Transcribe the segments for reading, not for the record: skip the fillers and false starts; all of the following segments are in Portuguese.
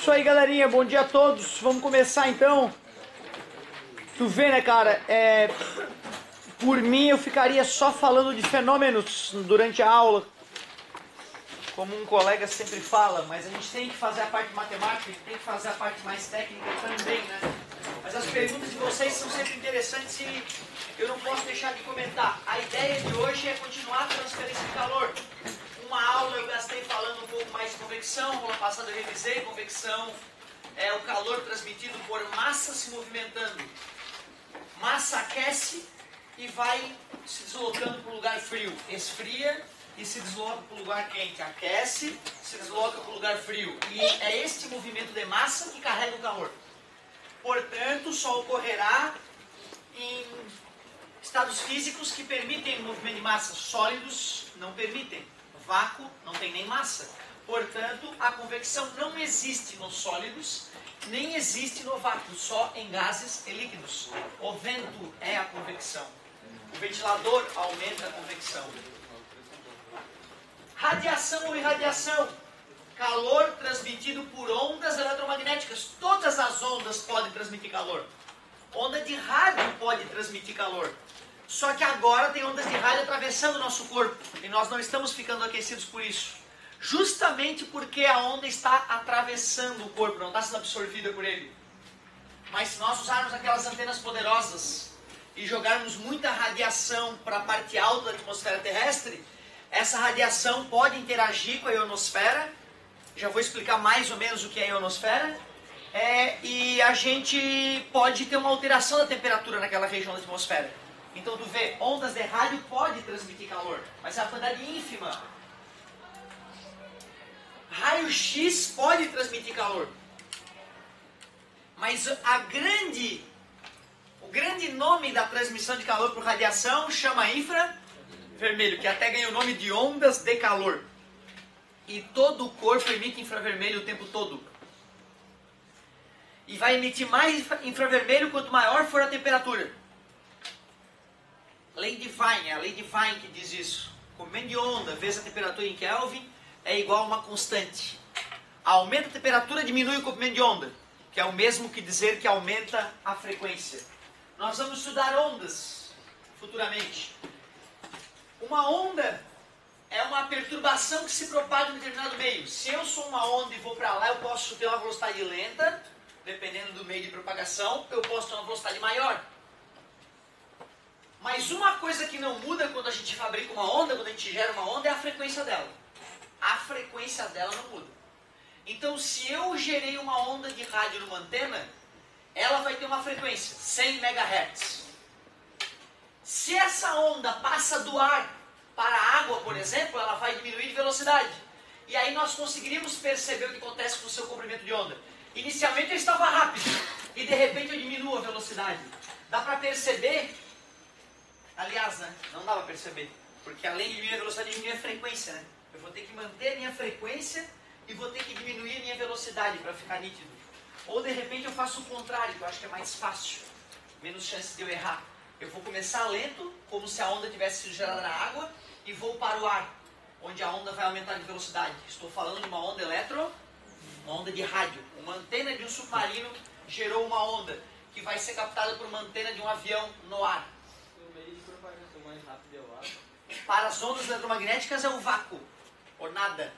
Isso aí, galerinha, bom dia a todos. Vamos começar então. Tu vê, né, cara, por mim eu ficaria só falando de fenômenos durante a aula, como um colega sempre fala, mas a gente tem que fazer a parte matemática, a gente tem que fazer a parte mais técnica também, né? Mas as perguntas de vocês são sempre interessantes e eu não posso deixar de comentar. A ideia de hoje é continuar a transferência de calor. Uma aula eu gastei falando um pouco mais de convecção, aula passada eu revisei convecção, é o calor transmitido por massa se movimentando. Massa aquece e vai se deslocando para o lugar frio, esfria e se desloca para o lugar quente, aquece, se desloca para o lugar frio. E é este movimento de massa que carrega o calor. Portanto, só ocorrerá em estados físicos que permitem o movimento de massa. Sólidos não permitem. Vácuo não tem nem massa. Portanto, a convecção não existe nos sólidos, nem existe no vácuo, só em gases e líquidos. O vento é a convecção. O ventilador aumenta a convecção. Radiação ou irradiação. Calor transmitido por ondas eletromagnéticas. Todas as ondas podem transmitir calor. Onda de rádio pode transmitir calor. Só que agora tem ondas de rádio atravessando o nosso corpo. E nós não estamos ficando aquecidos por isso. Justamente porque a onda está atravessando o corpo, não está sendo absorvida por ele. Mas se nós usarmos aquelas antenas poderosas e jogarmos muita radiação para a parte alta da atmosfera terrestre, essa radiação pode interagir com a ionosfera. Já vou explicar mais ou menos o que é a ionosfera. E a gente pode ter uma alteração da temperatura naquela região da atmosfera. Então tu vê, ondas de rádio pode transmitir calor, mas é a quantidade ínfima. Raio-X pode transmitir calor. Mas o grande nome da transmissão de calor por radiação chama infravermelho, que até ganha o nome de ondas de calor. E todo o corpo emite infravermelho o tempo todo. E vai emitir mais infravermelho quanto maior for a temperatura. Lei de Wien, é a lei de Wien que diz isso. Comprimento de onda vezes a temperatura em Kelvin é igual a uma constante. Aumenta a temperatura, diminui o comprimento de onda, que é o mesmo que dizer que aumenta a frequência. Nós vamos estudar ondas futuramente. Uma onda é uma perturbação que se propaga em determinado meio. Se eu sou uma onda e vou para lá, eu posso ter uma velocidade lenta, dependendo do meio de propagação, eu posso ter uma velocidade maior. Mas uma coisa que não muda quando a gente fabrica uma onda, quando a gente gera uma onda, é a frequência dela. A frequência dela não muda. Então, se eu gerei uma onda de rádio numa antena, ela vai ter uma frequência, 100 MHz. Se essa onda passa do ar para a água, por exemplo, ela vai diminuir de velocidade. E aí nós conseguiríamos perceber o que acontece com o seu comprimento de onda. Inicialmente ele estava rápido, e de repente eu diminuo a velocidade. Dá para perceber... Aliás, né? Não dá para perceber, porque além de diminuir a velocidade, diminui a frequência, né? Eu vou ter que manter a minha frequência e vou ter que diminuir a minha velocidade para ficar nítido. Ou de repente eu faço o contrário, que eu acho que é mais fácil, menos chance de eu errar. Eu vou começar lento, como se a onda tivesse sido gerada na água, e vou para o ar, onde a onda vai aumentar de velocidade. Estou falando de uma onda uma onda de rádio. Uma antena de um submarino gerou uma onda, que vai ser captada por uma antena de um avião no ar. O meio de propagação mais rápido é o ar. Para as ondas eletromagnéticas é o vácuo, ou nada.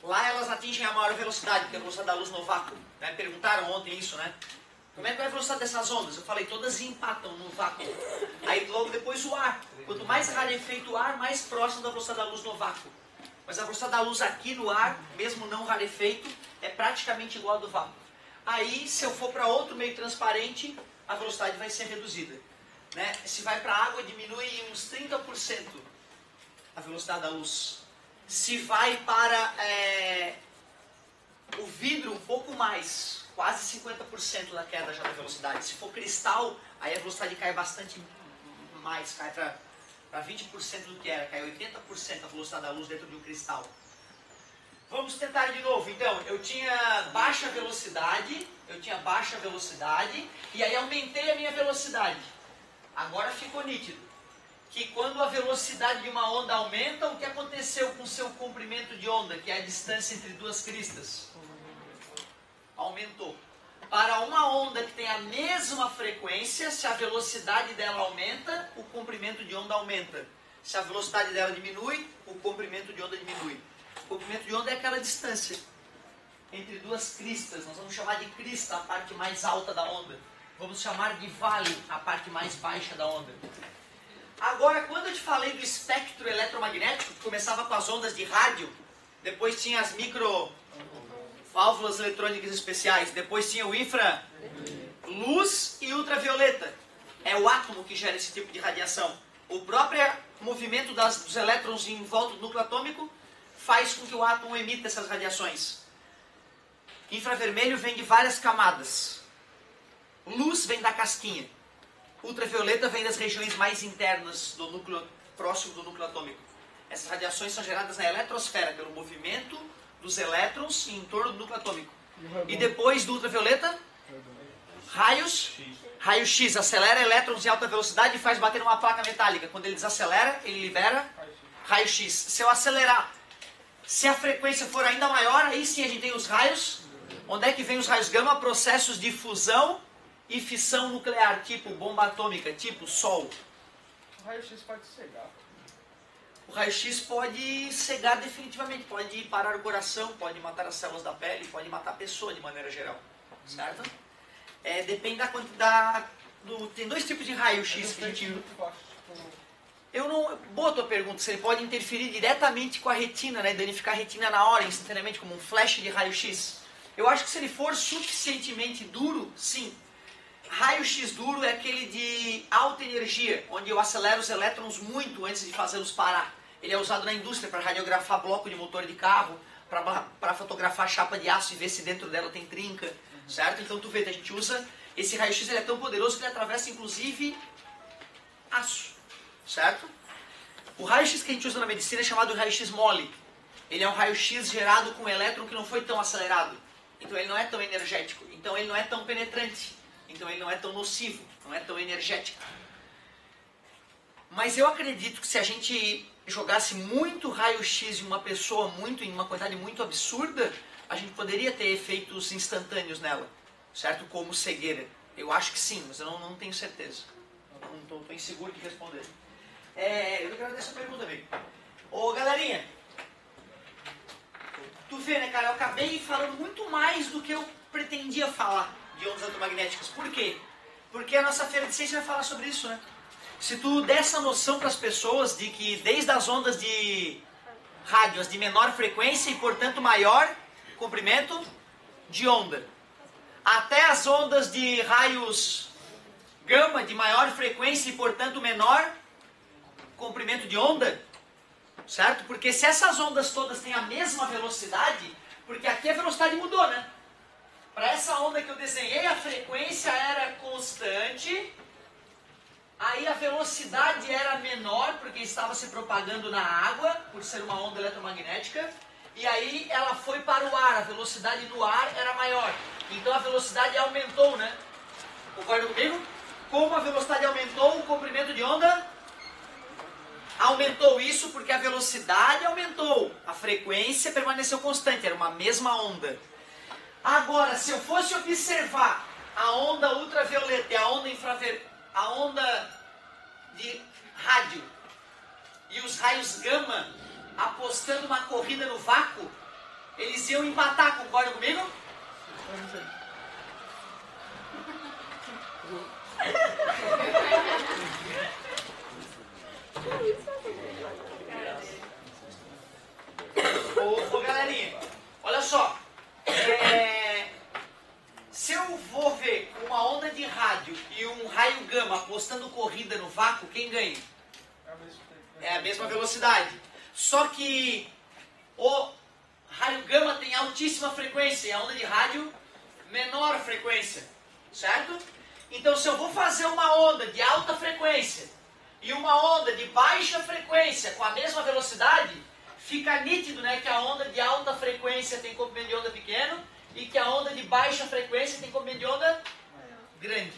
Lá elas atingem a maior velocidade, porque é a velocidade da luz no vácuo. Né? Perguntaram ontem isso, né? Como é que é a velocidade dessas ondas? Eu falei, todas empatam no vácuo. Aí logo depois o ar. Quanto mais rarefeito o ar, mais próximo da velocidade da luz no vácuo. Mas a velocidade da luz aqui no ar, mesmo não rarefeito, é praticamente igual a do vácuo. Aí, se eu for para outro meio transparente, a velocidade vai ser reduzida. Né? Se vai para a água, diminui em uns 30% a velocidade da luz. Se vai para o vidro, um pouco mais, quase 50% da queda já da velocidade. Se for cristal, aí a velocidade cai bastante mais, cai para 20% do que era, cai 80% a velocidade da luz dentro de um cristal. Vamos tentar de novo. Então, eu tinha baixa velocidade, e aí aumentei a minha velocidade. Agora ficou nítido que quando a velocidade de uma onda aumenta, o que aconteceu com o seu comprimento de onda, que é a distância entre duas cristas? aumentou. Para uma onda que tem a mesma frequência, se a velocidade dela aumenta, o comprimento de onda aumenta. Se a velocidade dela diminui, o comprimento de onda diminui. O comprimento de onda é aquela distância entre duas cristas. Nós vamos chamar de crista a parte mais alta da onda. Vamos chamar de vale a parte mais baixa da onda. Agora, quando eu te falei do espectro eletromagnético, que começava com as ondas de rádio, depois tinha as micro válvulas eletrônicas especiais, depois tinha o infra, luz e ultravioleta. É o átomo que gera esse tipo de radiação. O próprio movimento dos elétrons em volta do núcleo atômico faz com que o átomo emita essas radiações. Infravermelho vem de várias camadas. Luz vem da casquinha. Ultravioleta vem das regiões mais internas do núcleo, próximo do núcleo atômico. Essas radiações são geradas na eletrosfera pelo movimento dos elétrons em torno do núcleo atômico. E depois do ultravioleta, raio-x acelera elétrons em alta velocidade e faz bater numa placa metálica. Quando ele desacelera, ele libera raio-x. Se eu acelerar, se a frequência for ainda maior, aí sim a gente tem os raios. Onde é que vem os raios gama? Processos de fusão e fissão nuclear, tipo bomba atômica, tipo Sol. O raio-x pode cegar. O raio-x pode cegar definitivamente, pode parar o coração, pode matar as células da pele, pode matar a pessoa de maneira geral, certo? Depende da quantidade, tem dois tipos de raio-x que a gente... Boa tua pergunta, se ele pode interferir diretamente com a retina, né, danificar a retina na hora, instantaneamente, como um flash de raio-x. Eu acho que se ele for suficientemente duro, sim. Raio-x duro é aquele de alta energia, onde eu acelero os elétrons muito antes de fazê-los parar. Ele é usado na indústria para radiografar bloco de motor de carro, para fotografar chapa de aço e ver se dentro dela tem trinca, certo? Então tu vê, a gente usa, esse raio-x ele é tão poderoso que ele atravessa inclusive aço, certo? O raio-x que a gente usa na medicina é chamado raio-x mole. Ele é um raio-x gerado com um elétron que não foi tão acelerado. Então ele não é tão energético, então ele não é tão penetrante. Então ele não é tão nocivo, não é tão energético. Mas eu acredito que se a gente jogasse muito raio-x em uma pessoa, em uma quantidade muito absurda, a gente poderia ter efeitos instantâneos nela, certo? Como cegueira. Eu acho que sim, mas eu não tenho certeza. Não estou inseguro de responder. Eu agradeço a pergunta, amigo. Ô, galerinha, tu vê, né, cara, eu acabei falando muito mais do que eu pretendia falar de ondas eletromagnéticas. Por quê? Porque a nossa feira de ciência vai falar sobre isso, né? Se tu der essa noção para as pessoas de que desde as ondas de rádio, as de menor frequência e, portanto, maior comprimento de onda, até as ondas de raios gama de maior frequência e, portanto, menor comprimento de onda, certo? Porque se essas ondas todas têm a mesma velocidade, porque aqui a velocidade mudou, né? Para essa onda que eu desenhei, a frequência era constante, aí a velocidade era menor, porque estava se propagando na água, por ser uma onda eletromagnética, e aí ela foi para o ar, a velocidade no ar era maior. Então a velocidade aumentou, né? Concorda comigo? Como a velocidade aumentou, o comprimento de onda aumentou. Isso porque a velocidade aumentou, a frequência permaneceu constante, era uma mesma onda. Agora, se eu fosse observar a onda ultravioleta e a onda a onda de rádio e os raios gama apostando uma corrida no vácuo, eles iam empatar, concorda comigo? Ô galerinha, olha só. Se eu vou ver uma onda de rádio e um raio gama apostando corrida no vácuo, quem ganha? É a mesma velocidade. Só que o raio gama tem altíssima frequência e a onda de rádio menor frequência, certo? Então se eu vou fazer uma onda de alta frequência e uma onda de baixa frequência com a mesma velocidade, fica nítido, né, que a onda de alta frequência tem comprimento de onda pequeno e que a onda de baixa frequência tem comprimento de onda grande.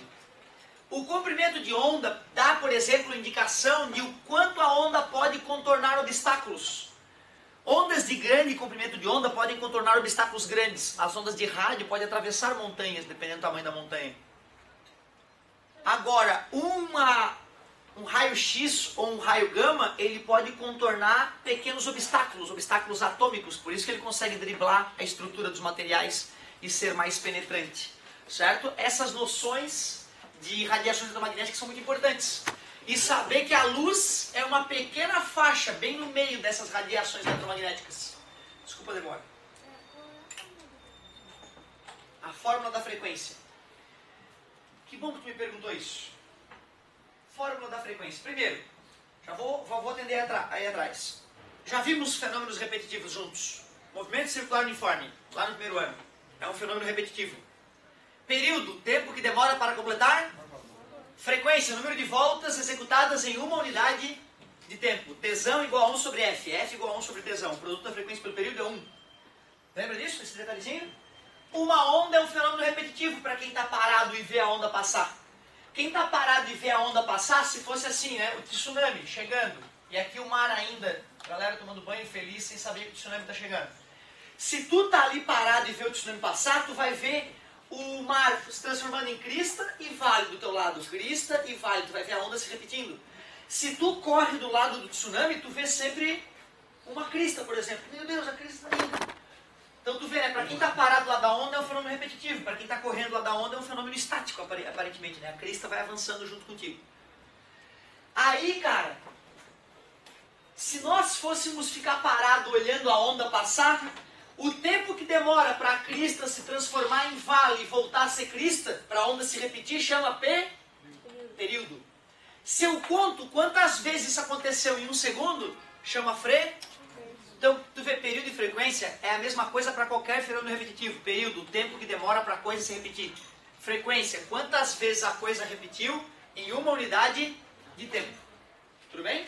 O comprimento de onda dá, por exemplo, indicação de o quanto a onda pode contornar obstáculos. Ondas de grande comprimento de onda podem contornar obstáculos grandes. As ondas de rádio podem atravessar montanhas, dependendo do tamanho da montanha. Agora, um raio-x ou um raio gama, ele pode contornar pequenos obstáculos, obstáculos atômicos. Por isso que ele consegue driblar a estrutura dos materiais e ser mais penetrante. Certo? Essas noções de radiações eletromagnéticas são muito importantes. E saber que a luz é uma pequena faixa bem no meio dessas radiações eletromagnéticas. Desculpa a demora. A fórmula da frequência. Que bom que tu me perguntou isso. Fórmula da frequência. Primeiro, já vou atender aí atrás. Já vimos fenômenos repetitivos juntos. Movimento circular uniforme, lá no primeiro ano. É um fenômeno repetitivo. Período, tempo que demora para completar. Frequência, número de voltas executadas em uma unidade de tempo. Tesão igual a 1 sobre F. F igual a 1 sobre tesão. O produto da frequência pelo período é 1. Lembra disso, esse detalhezinho? Uma onda é um fenômeno repetitivo para quem está parado e vê a onda passar. Quem está parado e vê a onda passar, se fosse assim, né? O tsunami chegando. E aqui o mar ainda, a galera tomando banho feliz sem saber que o tsunami está chegando. Se tu tá ali parado e vê o tsunami passar, tu vai ver o mar se transformando em crista e vale do teu lado. Crista e vale, tu vai ver a onda se repetindo. Se tu corre do lado do tsunami, tu vê sempre uma crista, por exemplo. Meu Deus, a crista está indo. Então tu vê, né? Para quem está parado lá da onda é um fenômeno repetitivo. Para quem está correndo lá da onda é um fenômeno estático, aparentemente, né? A crista vai avançando junto contigo. Aí, cara, se nós fôssemos ficar parado olhando a onda passar, o tempo que demora para a crista se transformar em vale e voltar a ser crista, para a onda se repetir, chama período. Se eu conto quantas vezes isso aconteceu em um segundo, chama Então, tu vê, período e frequência é a mesma coisa para qualquer fenômeno repetitivo. Período, o tempo que demora para a coisa se repetir. Frequência, quantas vezes a coisa repetiu em uma unidade de tempo. Tudo bem?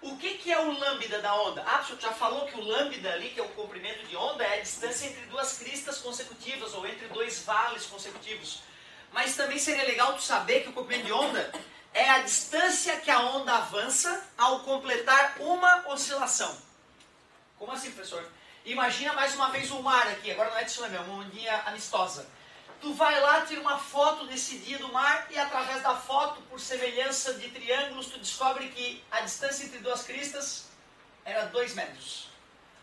O que é o lambda da onda? Ah, você já falou que o lambda ali, que é o comprimento de onda, é a distância entre duas cristas consecutivas ou entre dois vales consecutivos. Mas também seria legal tu saber que o comprimento de onda é a distância que a onda avança ao completar uma oscilação. Como assim, professor? Imagina mais uma vez o mar aqui, agora não é tsunami, é uma ondinha amistosa. Tu vai lá, tira uma foto desse dia do mar e através da foto, por semelhança de triângulos, tu descobre que a distância entre duas cristas era 2 metros.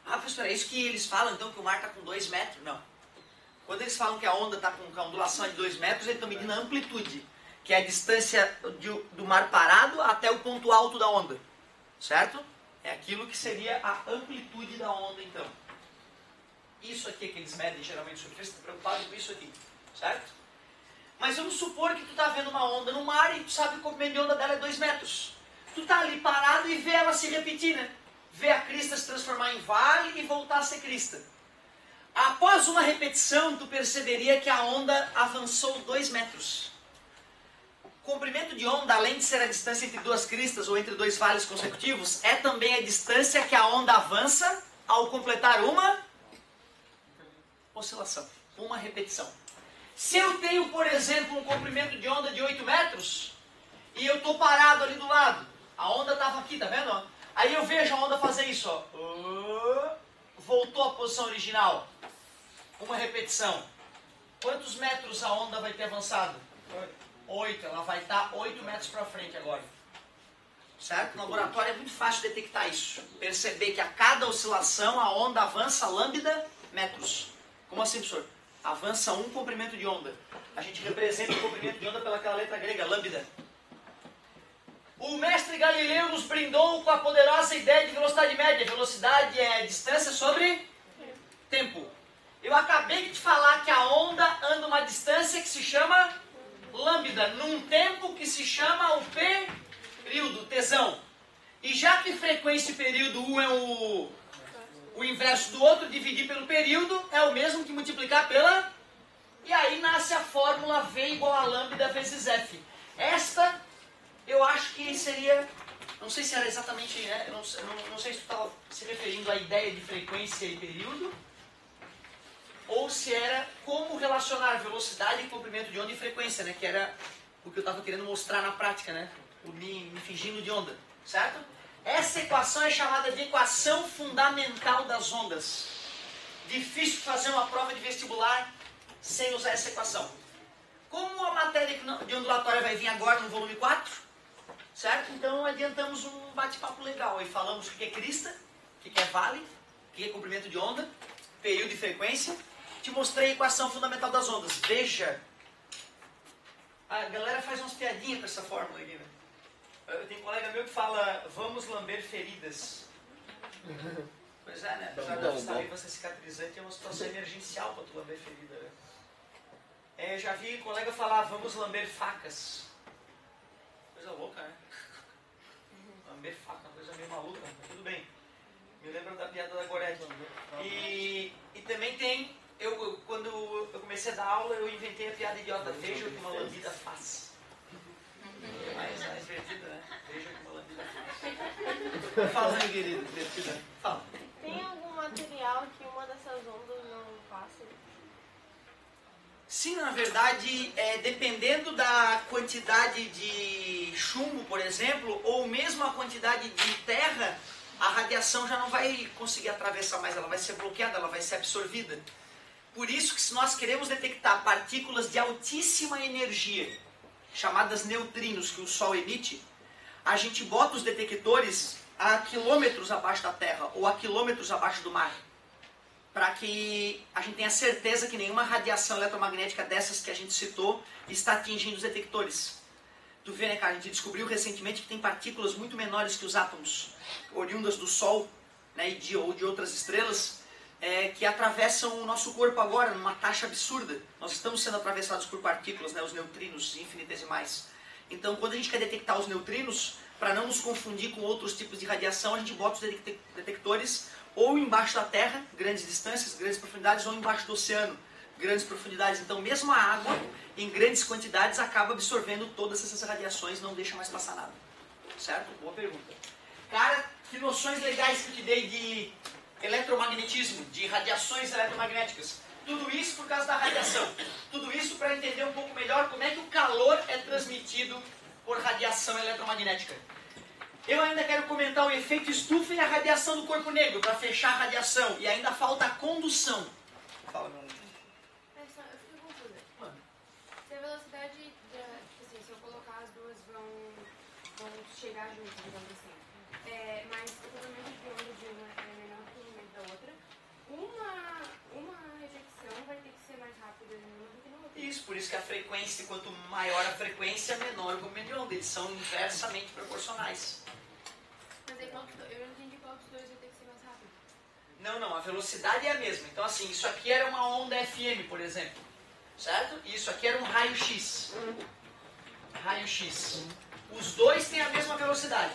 Ah, professor, é isso que eles falam então, que o mar está com 2 metros? Não. Quando eles falam que a onda está com a ondulação de 2 metros, eles estão medindo a amplitude, que é a distância do mar parado até o ponto alto da onda. Certo? É aquilo que seria a amplitude da onda, então. Isso aqui que eles medem geralmente sobre isso, está preocupado com isso aqui. Certo? Mas vamos supor que tu está vendo uma onda no mar e tu sabe que o comprimento de onda dela é 2 metros. Tu está ali parado e vê ela se repetir, né? Vê a crista se transformar em vale e voltar a ser crista. Após uma repetição, tu perceberia que a onda avançou 2 metros. Comprimento de onda, além de ser a distância entre duas cristas ou entre dois vales consecutivos, é também a distância que a onda avança ao completar uma oscilação, uma repetição. Se eu tenho, por exemplo, um comprimento de onda de 8 metros e eu estou parado ali do lado, a onda estava aqui, tá vendo? Aí eu vejo a onda fazer isso, ó. Voltou à posição original. Uma repetição. Quantos metros a onda vai ter avançado? 8, ela vai estar 8 metros para frente agora. Certo? No laboratório é muito fácil detectar isso. Perceber que a cada oscilação a onda avança lambda metros. Como assim, professor? Avança um comprimento de onda. A gente representa o comprimento de onda pelaquela letra grega, lambda. O mestre Galileu nos brindou com a poderosa ideia de velocidade média. Velocidade é distância sobre tempo. Eu acabei de te falar que a onda anda uma distância que se chama lambda, num tempo que se chama o período, tesão. E já que frequência e período, um é o inverso do outro, dividir pelo período é o mesmo que multiplicar pela... E aí nasce a fórmula V igual a lambda vezes F. Esta, eu acho que seria... Não sei se era exatamente... Né, não sei se tu estava se referindo à ideia de frequência e período, ou se era como relacionar velocidade e comprimento de onda e frequência, né? Que era o que eu estava querendo mostrar na prática, né? Me fingindo de onda, certo? Essa equação é chamada de equação fundamental das ondas. Difícil fazer uma prova de vestibular sem usar essa equação. Como a matéria de ondulatória vai vir agora no volume 4, certo? Então adiantamos um bate-papo legal. Aí falamos o que é crista, o que é vale, o que é comprimento de onda, período e frequência. Te mostrei a equação fundamental das ondas. Veja. A galera faz umas piadinhas com essa fórmula aqui, né? Eu tenho um colega meu que fala, vamos lamber feridas. Pois é, né? Apesar da viva ser cicatrizante, é uma situação emergencial para tu lamber ferida, né? Já vi colega falar, vamos lamber facas. Coisa louca, né? Lamber faca, uma coisa meio maluca, mas tudo bem. Me lembro da piada da Gorete. E também tem, quando eu comecei a dar aula, eu inventei a piada idiota, veja o que uma lambida faz. É mais divertido, né? Veja o que uma lambida faz. Fala, meu querido, divertido. Fala. Tem algum material que uma dessas ondas não passe? Sim, na verdade, dependendo da quantidade de chumbo, por exemplo, ou mesmo a quantidade de terra, a radiação já não vai conseguir atravessar mais, ela vai ser bloqueada, ela vai ser absorvida. Por isso que se nós queremos detectar partículas de altíssima energia, chamadas neutrinos, que o Sol emite, a gente bota os detectores a quilômetros abaixo da Terra ou a quilômetros abaixo do mar, para que a gente tenha certeza que nenhuma radiação eletromagnética dessas que a gente citou está atingindo os detectores. Tu vê, né, cara, a gente descobriu recentemente que tem partículas muito menores que os átomos, oriundas do Sol, né, ou de outras estrelas, que atravessam o nosso corpo agora numa taxa absurda. Nós estamos sendo atravessados por partículas, né, os neutrinos infinitesimais. Então, quando a gente quer detectar os neutrinos, para não nos confundir com outros tipos de radiação, a gente bota os detectores ou embaixo da Terra, grandes distâncias, grandes profundidades, ou embaixo do oceano, grandes profundidades. Então, mesmo a água, em grandes quantidades, acaba absorvendo todas essas radiações, não deixa mais passar nada. Certo? Boa pergunta. Cara, que noções legais que eu te dei de eletromagnetismo, de radiações eletromagnéticas. Tudo isso por causa da radiação. Tudo isso para entender um pouco melhor como é que o calor é transmitido por radiação eletromagnética. Eu ainda quero comentar o efeito estufa e a radiação do corpo negro, para fechar a radiação. E ainda falta a condução. Fala, meu amigo. Eu fiquei confusa. Se a velocidade, tipo assim, se eu colocar as duas vão chegar juntas, digamos assim. Mas o comprimento de onda de uma é menor que o comprimento da outra. Uma rejecção vai ter que ser mais rápida em uma do que na outra. Isso, por isso que a frequência, quanto maior a frequência, menor o comprimento de onda. Eles são inversamente proporcionais. Mas aí eu não entendi qual dos dois vai ter que ser mais rápido. Não, a velocidade é a mesma. Então assim, isso aqui era uma onda FM, por exemplo. Certo? E isso aqui era um raio-x. Raio-x. Os dois têm a mesma velocidade.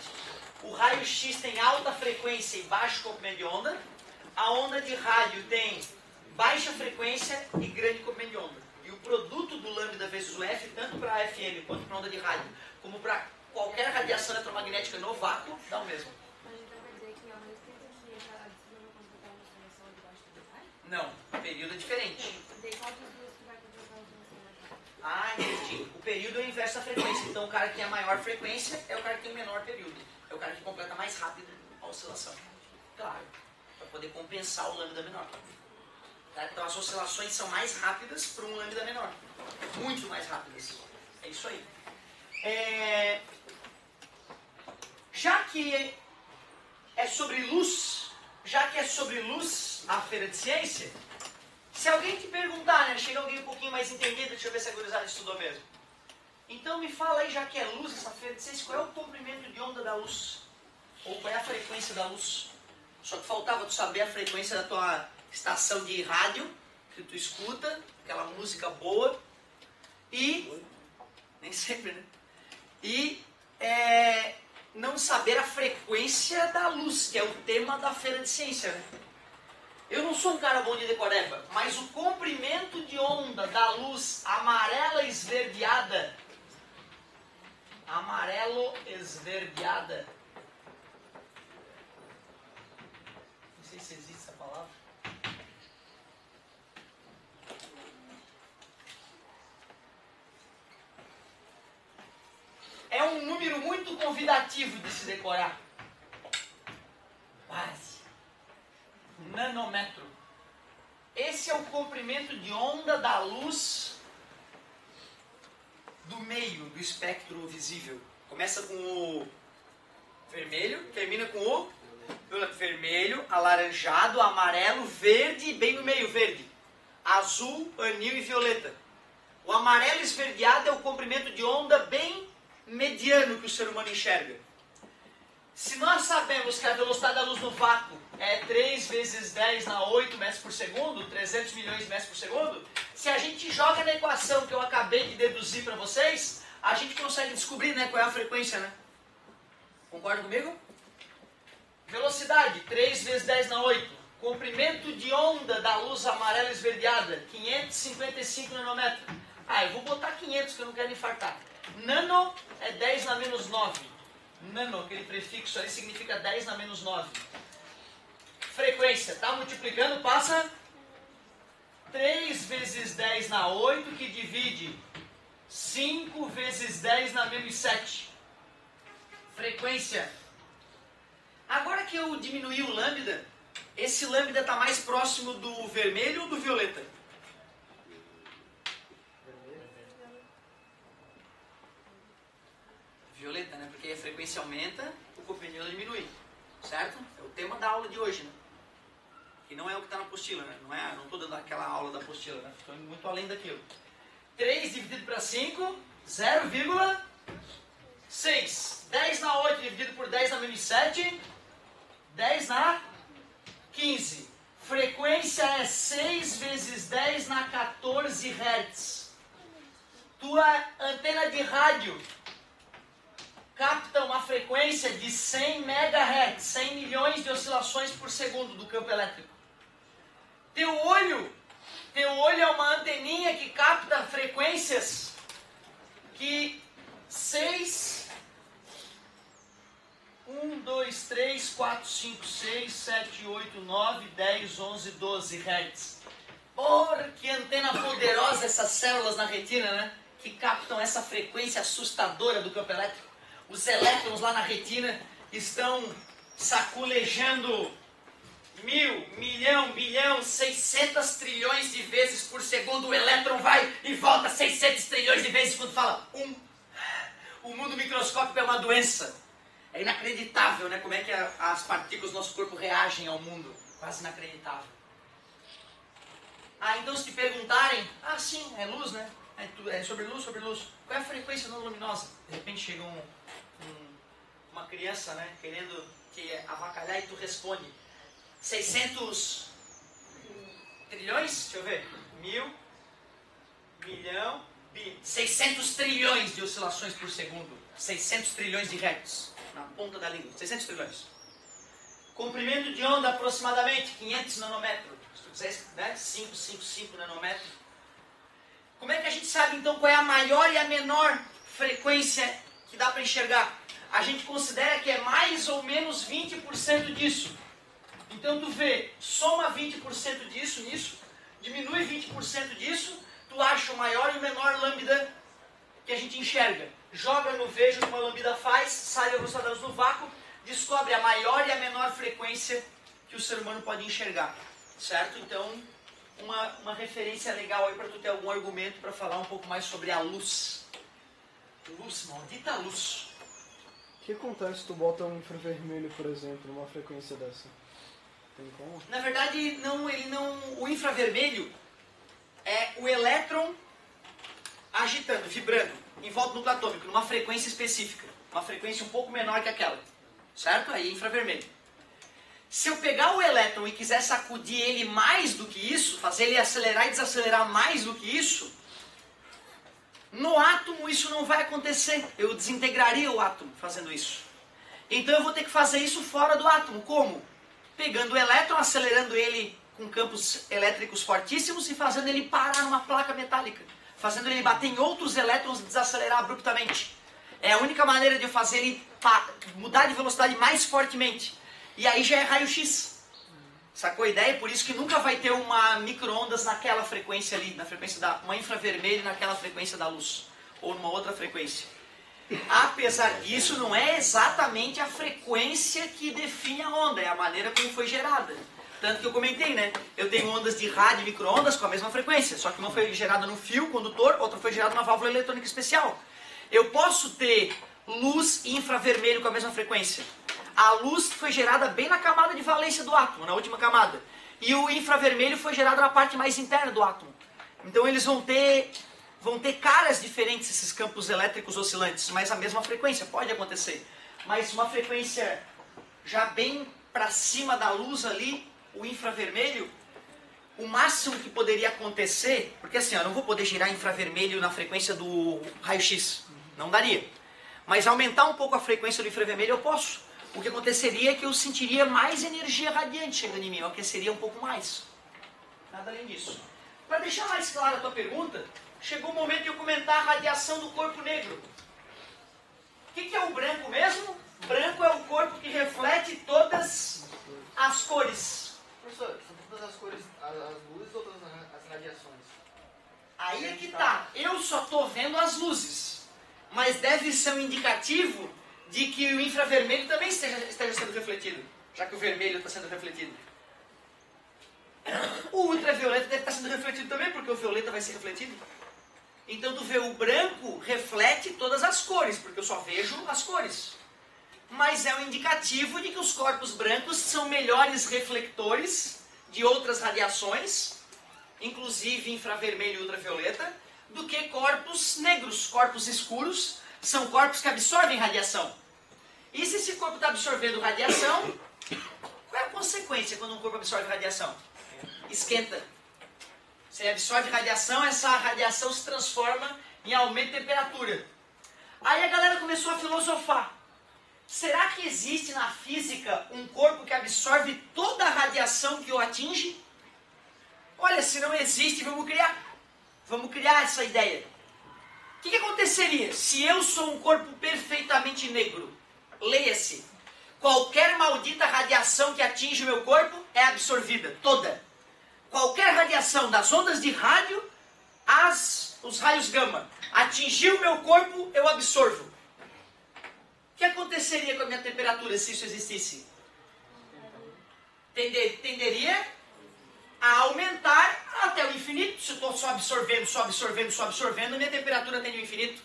O raio-x tem alta frequência e baixo comprimento de onda. A onda de rádio tem baixa frequência e grande comprimento de onda. E o produto do lambda vezes o F, tanto para a FM quanto para a onda de rádio, como para qualquer radiação eletromagnética no vácuo, dá o mesmo. Mas então quer dizer que ao mesmo tempo que a adicional vai completar uma oscilação debaixo do raio? Não, o período é diferente. Daí qual dos dois que vai completar a oscilação mais rápido? Ah, entendi. O período é o inverso da frequência. Então o cara que tem a maior frequência é o cara que tem o menor período. É o cara que completa mais rápido a oscilação. Claro, para poder compensar o lambda menor. Tá? Então as oscilações são mais rápidas para um lambda menor. Muito mais rápidas. É isso aí. Já que é sobre luz a feira de ciência, se alguém te perguntar, né, chega alguém um pouquinho mais entendido, deixa eu ver se a gurizada estudou mesmo. Então me fala aí, já que é luz essa feira de ciência, qual é o comprimento de onda da luz? Ou qual é a frequência da luz? Só que faltava tu saber a frequência da tua estação de rádio, que tu escuta, aquela música boa, e... nem sempre, né? E não saber a frequência da luz, que é o tema da feira de ciência, né? Eu não sou um cara bom de decoreba, mas o comprimento de onda da luz amarelo esverdeada, não sei se existe essa palavra, é um número muito convidativo de se decorar. Quase. Nanômetro. Esse é o comprimento de onda da luz do meio do espectro visível. Começa com o vermelho, termina com o vermelho, alaranjado, amarelo, verde, bem no meio, verde. Azul, anil e violeta. O amarelo esverdeado é o comprimento de onda bem mediano que o ser humano enxerga. Se nós sabemos que a velocidade da luz no vácuo é 3 vezes 10 na 8 metros por segundo, 300 milhões de metros por segundo, se a gente joga na equação que eu acabei de deduzir para vocês, a gente consegue descobrir, né, qual é a frequência, né? Concorda comigo? Velocidade, 3 vezes 10 na 8. Comprimento de onda da luz amarela esverdeada, 555 nanômetros. Ah, eu vou botar 500 que eu não quero infartar. Nano é 10 na menos 9. Nano, aquele prefixo ali, significa 10 na menos 9. Frequência, tá multiplicando, passa 3 vezes 10 na 8, que divide 5 vezes 10 na menos 7. Frequência. Agora que eu diminuí o lambda, esse lambda está mais próximo do vermelho ou do violeta? Violeta, né? Porque a frequência aumenta, o comprimento de onda diminui. Certo? É o tema da aula de hoje, né? Que não é o que está na apostila, né? Não estou dando aquela aula da apostila, né? Estou indo muito além daquilo. 3 dividido para 5, 0,6. 10 na 8 dividido por 10 na menos 7, 10 na 15. Frequência é 6 vezes 10 na 14 Hz. Tua antena de rádio capta uma frequência de 100 MHz, 100 milhões de oscilações por segundo do campo elétrico. Teu olho é uma anteninha que capta frequências que 1, 2, 3, 4, 5, 6, 7, 8, 9, 10, 11, 12 Hz. Porra, que antena poderosa essas células na retina, né? Que captam essa frequência assustadora do campo elétrico. Os elétrons lá na retina estão saculejando 1.000, 1.000.000, bilhão, 600 trilhões de vezes por segundo. O elétron vai e volta 600 trilhões de vezes quando fala O mundo microscópico é uma doença. É inacreditável, né? Como é que as partículas do nosso corpo reagem ao mundo. Quase inacreditável. Então se te perguntarem, sim, é luz, né? É sobre luz, sobre luz. Qual é a frequência não luminosa? De repente chega uma criança, né, querendo te avacalhar e tu responde 600 trilhões? Deixa eu ver. 1.000, bilhão, 600 trilhões de oscilações por segundo. 600 trilhões de hertz. Na ponta da língua. 600 trilhões. Comprimento de onda aproximadamente 500 nanômetros. Se tu quiser, né, 555 nanômetros. Como é que a gente sabe então qual é a maior e a menor frequência que dá para enxergar? A gente considera que é mais ou menos 20% disso. Então tu vê, soma 20% disso, nisso, diminui 20% disso, tu acha o maior e o menor lambda que a gente enxerga. Joga no vejo que uma lambda faz, sai a velocidade da luz no vácuo, descobre a maior e a menor frequência que o ser humano pode enxergar. Certo? Então, uma referência legal aí para tu ter algum argumento para falar um pouco mais sobre a luz. Luz, maldita luz. O que acontece se tu bota um infravermelho, por exemplo, numa frequência dessa? Tem como? Na verdade, o infravermelho é o elétron agitando, vibrando, em volta do núcleo atômico, numa frequência específica. Uma frequência um pouco menor que aquela. Certo? Aí é infravermelho. Se eu pegar o elétron e quiser sacudir ele mais do que isso, fazer ele acelerar e desacelerar mais do que isso, no átomo isso não vai acontecer. Eu desintegraria o átomo fazendo isso. Então eu vou ter que fazer isso fora do átomo. Como? Pegando o elétron, acelerando ele com campos elétricos fortíssimos e fazendo ele parar numa placa metálica. Fazendo ele bater em outros elétrons e desacelerar abruptamente. É a única maneira de eu fazer ele mudar de velocidade mais fortemente. E aí já é raio-x. Sacou a ideia? Por isso que nunca vai ter uma micro-ondas naquela frequência ali, na frequência uma infravermelho naquela frequência da luz. Ou numa outra frequência. Apesar disso, não é exatamente a frequência que define a onda, é a maneira como foi gerada. Tanto que eu comentei, né? Eu tenho ondas de rádio e micro-ondas com a mesma frequência, só que uma foi gerada no fio condutor, outra foi gerada numa válvula eletrônica especial. Eu posso ter luz e infravermelho com a mesma frequência. A luz foi gerada bem na camada de valência do átomo, na última camada. E o infravermelho foi gerado na parte mais interna do átomo. Então eles vão ter caras diferentes, esses campos elétricos oscilantes, mas a mesma frequência, pode acontecer. Mas uma frequência já bem para cima da luz ali, o infravermelho, o máximo que poderia acontecer, porque assim, eu não vou poder girar infravermelho na frequência do raio-x, não daria. Mas aumentar um pouco a frequência do infravermelho eu posso. O que aconteceria é que eu sentiria mais energia radiante chegando em mim, eu aqueceria um pouco mais. Nada além disso. Para deixar mais clara a tua pergunta, chegou o momento de eu comentar a radiação do corpo negro. O que é o branco mesmo? Branco é o corpo que reflete todas as cores. Professor, são todas as cores, as luzes ou todas as radiações? Aí é que tá. Eu só estou vendo as luzes. Mas deve ser um indicativo de que o infravermelho também esteja sendo refletido. Já que o vermelho está sendo refletido. O ultravioleta deve estar sendo refletido também, porque o violeta vai ser refletido. Então tu vê, o branco reflete todas as cores, porque eu só vejo as cores. Mas é um indicativo de que os corpos brancos são melhores reflectores de outras radiações, inclusive infravermelho e ultravioleta, do que corpos negros, corpos escuros, são corpos que absorvem radiação. E se esse corpo está absorvendo radiação, qual é a consequência quando um corpo absorve radiação? Esquenta. Se ele absorve radiação, essa radiação se transforma em aumento de temperatura. Aí a galera começou a filosofar. Será que existe na física um corpo que absorve toda a radiação que o atinge? Olha, se não existe, vamos criar essa ideia. O que aconteceria se eu sou um corpo perfeitamente negro? Leia-se. Qualquer maldita radiação que atinge o meu corpo é absorvida, toda. Qualquer radiação, das ondas de rádio, os raios gama, atingiu o meu corpo, eu absorvo. O que aconteceria com a minha temperatura se isso existisse? Tenderia a aumentar até o infinito. Se eu estou só absorvendo, minha temperatura tende ao infinito.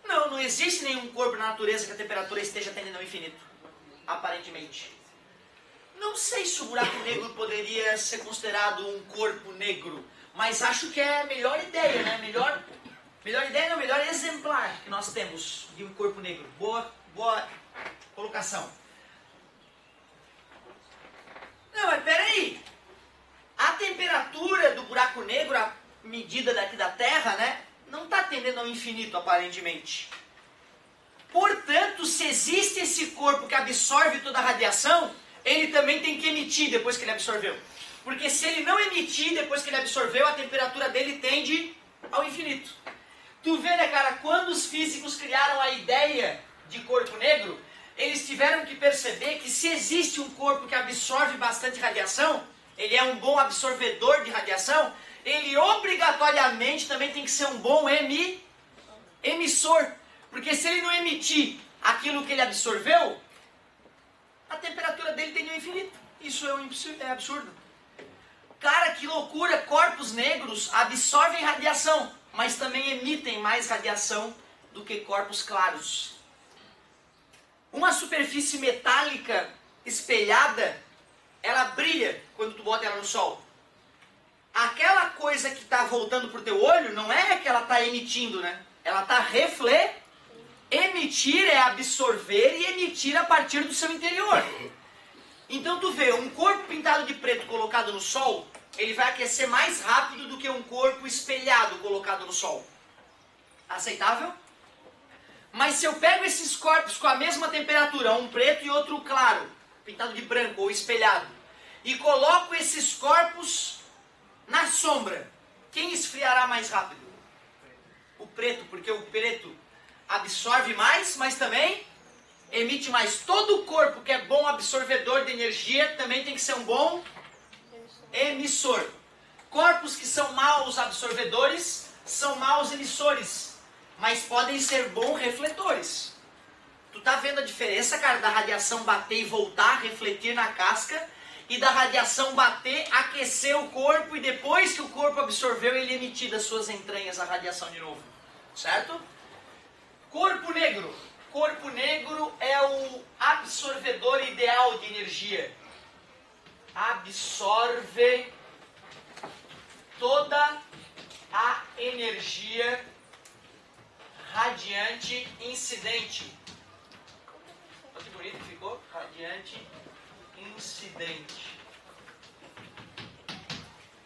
Não existe nenhum corpo na natureza que a temperatura esteja tendendo ao infinito. Aparentemente. Não sei se o buraco negro poderia ser considerado um corpo negro, mas acho que é a melhor ideia, né? Melhor exemplar que nós temos de um corpo negro. Boa colocação. Não, mas peraí. A temperatura do buraco negro, a medida daqui da Terra, né? Não está tendendo ao infinito, aparentemente. Portanto, se existe esse corpo que absorve toda a radiação, ele também tem que emitir depois que ele absorveu. Porque se ele não emitir depois que ele absorveu, a temperatura dele tende ao infinito. Tu vê, né, cara, quando os físicos criaram a ideia de corpo negro, eles tiveram que perceber que se existe um corpo que absorve bastante radiação, ele é um bom absorvedor de radiação, ele obrigatoriamente também tem que ser um bom emissor. Porque se ele não emitir aquilo que ele absorveu, a temperatura dele tende ao infinito. Isso é absurdo. Cara, que loucura! Corpos negros absorvem radiação, mas também emitem mais radiação do que corpos claros. Uma superfície metálica espelhada, ela brilha quando tu bota ela no sol. Aquela coisa que está voltando para o teu olho, não é que ela está emitindo, né? Ela está refletindo. Emitir é absorver e emitir a partir do seu interior. Então tu vê, um corpo pintado de preto colocado no sol, ele vai aquecer mais rápido do que um corpo espelhado colocado no sol. Aceitável? Mas se eu pego esses corpos com a mesma temperatura, um preto e outro claro, pintado de branco ou espelhado, e coloco esses corpos na sombra, quem esfriará mais rápido? O preto, porque o preto absorve mais, mas também emite mais. Todo o corpo que é bom absorvedor de energia também tem que ser um bom emissor. Corpos que são maus absorvedores são maus emissores. mas podem ser bons refletores. Tu tá vendo a diferença, cara, da radiação bater e voltar, refletir na casca, e da radiação bater, aquecer o corpo, e depois que o corpo absorveu, ele emitir das suas entranhas a radiação de novo. Certo? Corpo negro. Corpo negro é o absorvedor ideal de energia. Absorve toda a energia radiante incidente. Olha que bonito que ficou. Radiante incidente.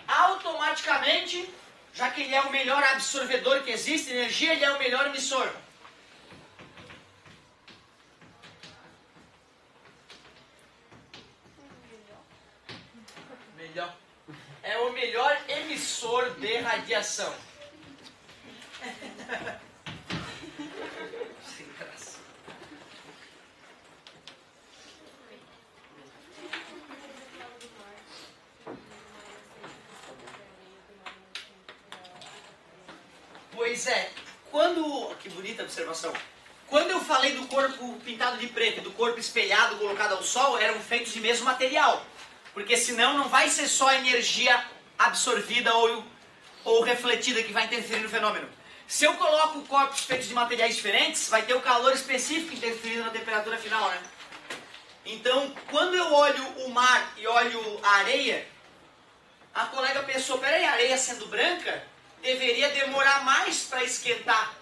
Automaticamente, já que ele é o melhor absorvedor que existe de energia, ele é o melhor emissor. Melhor. É o melhor emissor de radiação. Sem graça. Pois é, quando... Que bonita observação. Quando eu falei do corpo pintado de preto e do corpo espelhado colocado ao sol, eram feitos de mesmo material. Porque senão não vai ser só a energia absorvida ou refletida que vai interferir no fenômeno. Se eu coloco corpos feitos de materiais diferentes, vai ter o calor específico interferindo na temperatura final, né? Então, quando eu olho o mar e olho a areia, a colega pensou, peraí, a areia sendo branca, deveria demorar mais para esquentar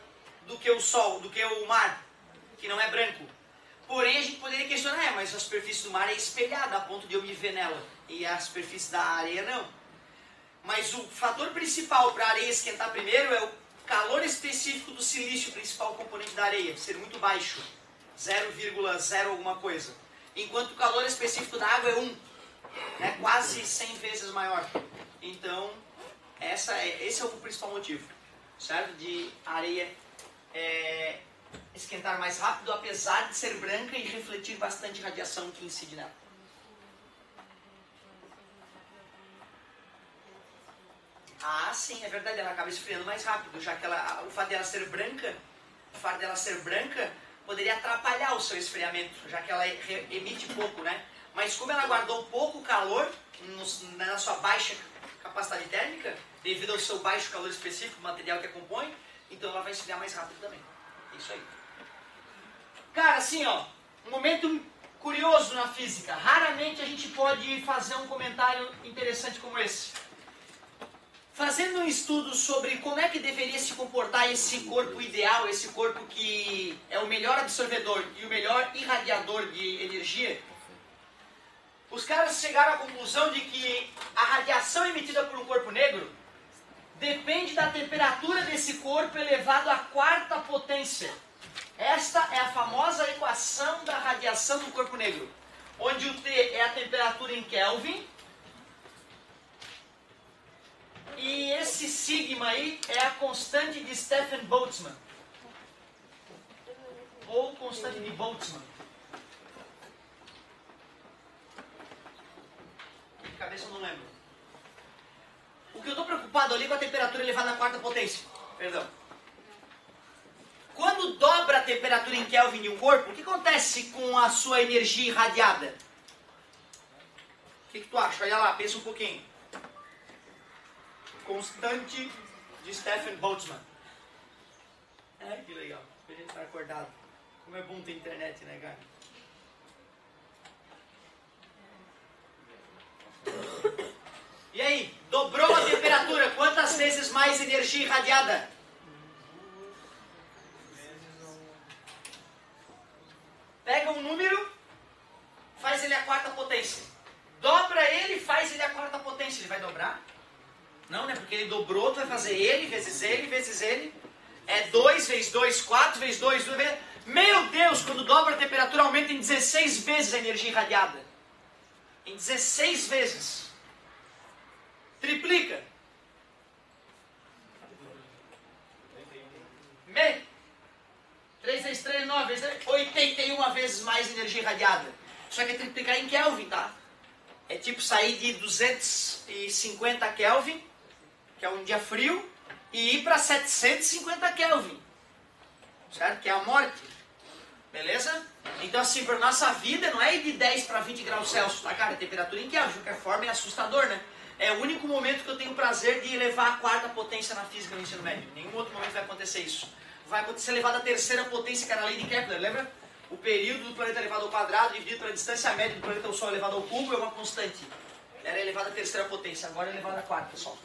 do que o sol, do que o mar, que não é branco. Porém, a gente poderia questionar, mas a superfície do mar é espelhada a ponto de eu me ver nela, e a superfície da areia não. Mas o fator principal para a areia esquentar primeiro é o calor específico do silício, principal componente da areia, ser muito baixo, 0,0 alguma coisa. Enquanto o calor específico da água é 1, né, quase 100 vezes maior. Então, esse é o principal motivo, certo? De a areia esquentar mais rápido, apesar de ser branca e refletir bastante radiação que incide nela. Ah, sim, é verdade, ela acaba esfriando mais rápido, já que o fato dela ser branca, poderia atrapalhar o seu esfriamento, já que ela emite pouco, né? Mas como ela guardou pouco calor na sua baixa capacidade térmica, devido ao seu baixo calor específico, o material que a compõe, então ela vai esfriar mais rápido também. É isso aí. Cara, assim, ó, um momento curioso na física. Raramente a gente pode fazer um comentário interessante como esse. Fazendo um estudo sobre como é que deveria se comportar esse corpo ideal, esse corpo que é o melhor absorvedor e o melhor irradiador de energia, os caras chegaram à conclusão de que a radiação emitida por um corpo negro depende da temperatura desse corpo elevado à 4ª potência. Esta é a famosa equação da radiação do corpo negro, onde o T é a temperatura em Kelvin, e esse sigma aí é a constante de Stefan Boltzmann, ou constante de Boltzmann. De cabeça eu não lembro. O que eu estou preocupado ali é com a temperatura elevada à 4ª potência. Perdão. Quando dobra a temperatura em Kelvin de um corpo, o que acontece com a sua energia irradiada? O que tu acha? Olha lá, pensa um pouquinho. Constante de Stefan Boltzmann. Que legal. A gente está acordado. Como é bom ter internet, né, cara? E aí? Dobrou a temperatura. Quantas vezes mais energia irradiada? Pega um número, faz ele a 4ª potência. Dobra ele e faz ele a 4ª potência. Ele vai dobrar? Não, né? Porque ele dobrou, tu vai fazer ele, vezes ele, vezes ele. É 2 vezes 2, 4 vezes 2, 2 vezes... Meu Deus, quando dobra a temperatura aumenta em 16 vezes a energia irradiada. Em 16 vezes. Triplica. 3 vezes 3, 9 vezes 3, 81 vezes mais energia irradiada. Só que é triplicar em Kelvin, tá? É tipo sair de 250 Kelvin, que é um dia frio, e ir para 750 Kelvin. certo? Que é a morte. Beleza? Então assim, para nossa vida não é ir de 10 para 20 graus Celsius, tá, cara? A temperatura em que, de qualquer forma, é assustador, né? É o único momento que eu tenho o prazer de elevar a quarta potência na física no ensino médio. Em nenhum outro momento vai acontecer isso. Vai acontecer elevado à terceira potência, que era a lei de Kepler, lembra? O período do planeta elevado ao quadrado dividido pela distância média do planeta ao Sol elevado ao cubo é uma constante. Era elevado à terceira potência, agora é elevado à quarta, pessoal.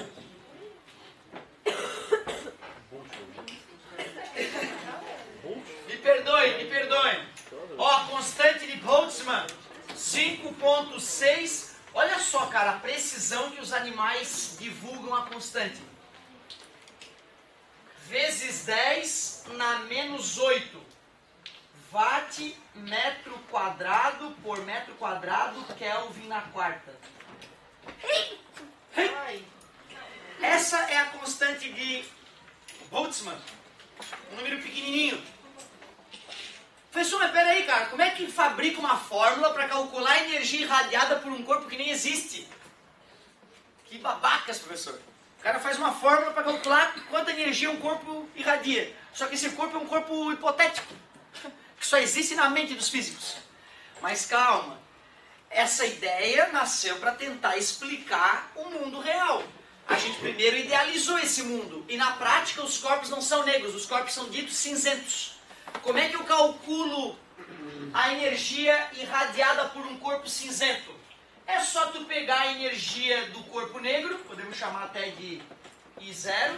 Me perdoem. Ó, a constante de Boltzmann, 5.6. Olha só, cara, a precisão que os animais divulgam a constante. Vezes 10 na menos 8. Watt metro quadrado por metro quadrado Kelvin na quarta. Essa é a constante de Boltzmann. Um número pequenininho. Professor, mas peraí, cara, como é que fabrica uma fórmula para calcular a energia irradiada por um corpo que nem existe? Que babacas, professor. O cara faz uma fórmula para calcular quanta energia um corpo irradia. Só que esse corpo é um corpo hipotético, que só existe na mente dos físicos. Mas calma, essa ideia nasceu para tentar explicar o mundo real. A gente primeiro idealizou esse mundo, e na prática os corpos não são negros, os corpos são ditos cinzentos. Como é que eu calculo a energia irradiada por um corpo cinzento? É só tu pegar a energia do corpo negro, podemos chamar até de I0,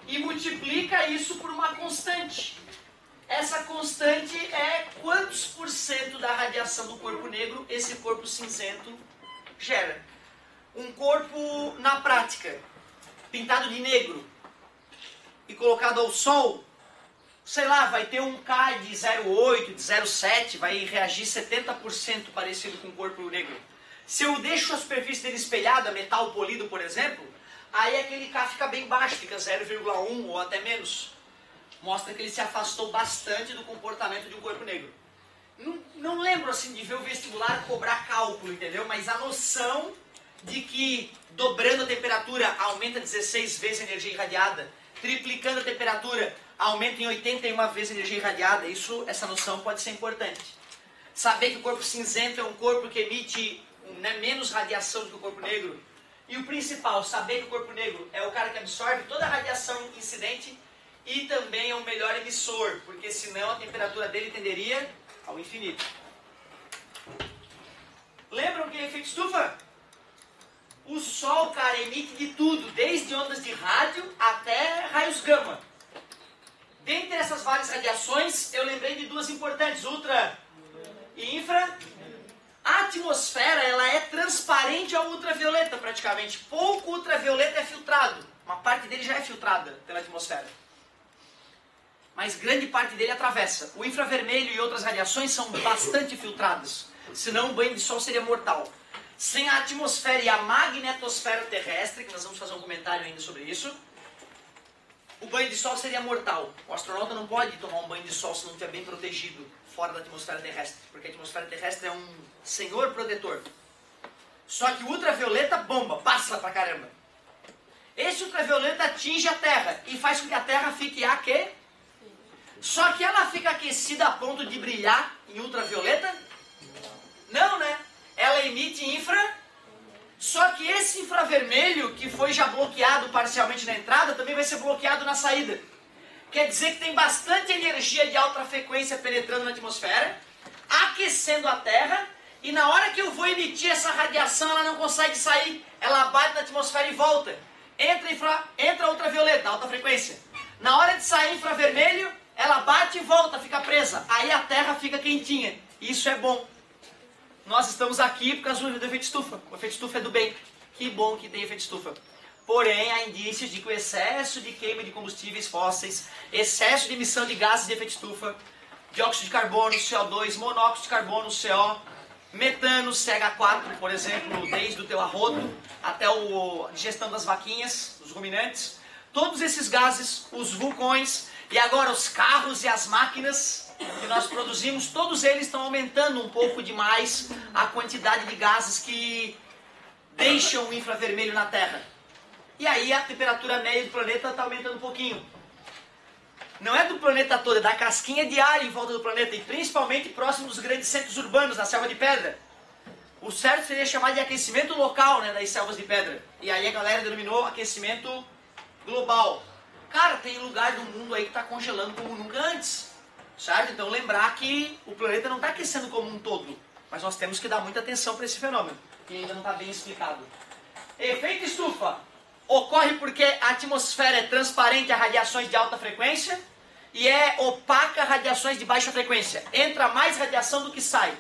e multiplica isso por uma constante. Essa constante é quantos por cento da radiação do corpo negro esse corpo cinzento gera. Um corpo, na prática, pintado de negro e colocado ao sol, sei lá, vai ter um K de 0,8, de 0,7, vai reagir 70% parecido com o corpo negro. Se eu deixo a superfície dele espelhada, metal polido, por exemplo, aí aquele K fica bem baixo, fica 0,1 ou até menos. Mostra que ele se afastou bastante do comportamento de um corpo negro. Não lembro assim de ver o vestibular cobrar cálculo, entendeu? Mas a noção de que dobrando a temperatura aumenta 16 vezes a energia irradiada, triplicando a temperatura aumenta em 81 vezes a energia irradiada, essa noção pode ser importante. Saber que o corpo cinzento é um corpo que emite menos radiação do que o corpo negro. E o principal, saber que o corpo negro é o cara que absorve toda a radiação incidente e também é o melhor emissor, porque senão a temperatura dele tenderia ao infinito. Lembram que é efeito estufa? O Sol, cara, emite de tudo, desde ondas de rádio até raios gama. Dentre essas várias radiações, eu lembrei de duas importantes, ultra e infra. A atmosfera, ela é transparente ao ultravioleta, praticamente. Pouco ultravioleta é filtrado. Uma parte dele já é filtrada pela atmosfera. Mas grande parte dele atravessa. O infravermelho e outras radiações são bastante filtradas. Senão o banho de sol seria mortal. Sem a atmosfera e a magnetosfera terrestre, que nós vamos fazer um comentário ainda sobre isso, o banho de sol seria mortal. O astronauta não pode tomar um banho de sol se não estiver bem protegido fora da atmosfera terrestre, porque a atmosfera terrestre é um senhor protetor. Só que o ultravioleta bomba, passa pra caramba. Esse ultravioleta atinge a Terra e faz com que a Terra fique Só que ela fica aquecida a ponto de brilhar em ultravioleta? Não, né? Ela emite infra. Só que esse infravermelho, que foi já bloqueado parcialmente na entrada, também vai ser bloqueado na saída. Quer dizer que tem bastante energia de alta frequência penetrando na atmosfera, aquecendo a Terra, e na hora que eu vou emitir essa radiação, ela não consegue sair. Ela bate na atmosfera e volta. Entra ultravioleta, alta frequência. Na hora de sair infravermelho, ela bate e volta, fica presa. Aí a Terra fica quentinha. Isso é bom. Nós estamos aqui por causa do efeito estufa. O efeito estufa é do bem. Que bom que tem efeito estufa. Porém, há indícios de que o excesso de queima de combustíveis fósseis, excesso de emissão de gases de efeito estufa, dióxido de carbono, CO2, monóxido de carbono, CO, metano, CH4, por exemplo, desde o teu arroto até a digestão das vaquinhas, dos ruminantes, todos esses gases, os vulcões e agora os carros e as máquinas que nós produzimos, todos eles estão aumentando um pouco demais a quantidade de gases que deixam o infravermelho na Terra. E aí a temperatura média do planeta está aumentando um pouquinho. não é do planeta todo, é da casquinha de ar em volta do planeta, e principalmente próximo dos grandes centros urbanos, na selva de pedra. O certo seria chamar de aquecimento local, né, das selvas de pedra. E aí a galera denominou aquecimento global. Cara, tem lugar do mundo aí que está congelando como nunca antes. Certo? Então lembrar que o planeta não está aquecendo como um todo. Mas nós temos que dar muita atenção para esse fenômeno, que ainda não está bem explicado. Efeito estufa ocorre porque a atmosfera é transparente a radiações de alta frequência e é opaca a radiações de baixa frequência. Entra mais radiação do que sai.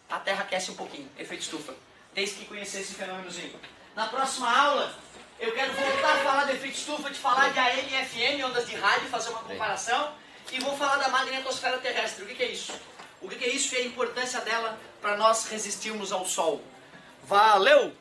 A Terra aquece um pouquinho. Efeito estufa. Desde que conhecer esse fenômenozinho. Na próxima aula, eu quero voltar a falar do efeito estufa, de falar de AM e FM, ondas de rádio, fazer uma comparação. E vou falar da magnetosfera terrestre. O que é isso? O que é isso e a importância dela para nós resistirmos ao Sol. Valeu!